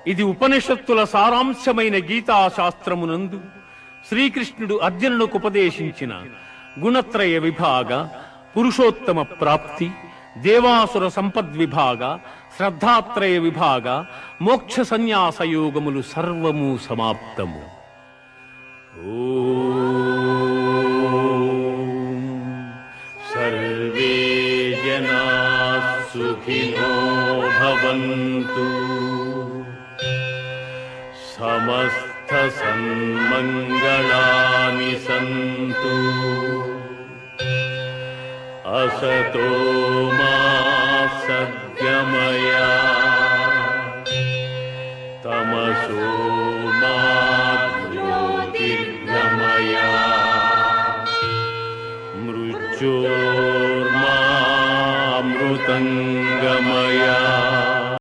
ఇది ఉపనిషత్తుల సారాంశమైన గీతాశాస్త్రమునందు శ్రీకృష్ణుడు అర్జునునికి ఉపదేశించిన గుణత్రయ విభాగ, పురుషోత్తమ ప్రాప్తి, దేవాసుర సంపద్విభాగ, శ్రద్ధాత్రయ విభాగ, మోక్ష సన్యాస యోగములు సర్వము సమాప్తము. సర్వే జనా సుఖినో భవంతు, సమస్త సన్మంగళాని సంతు, असतो मा सद्गमया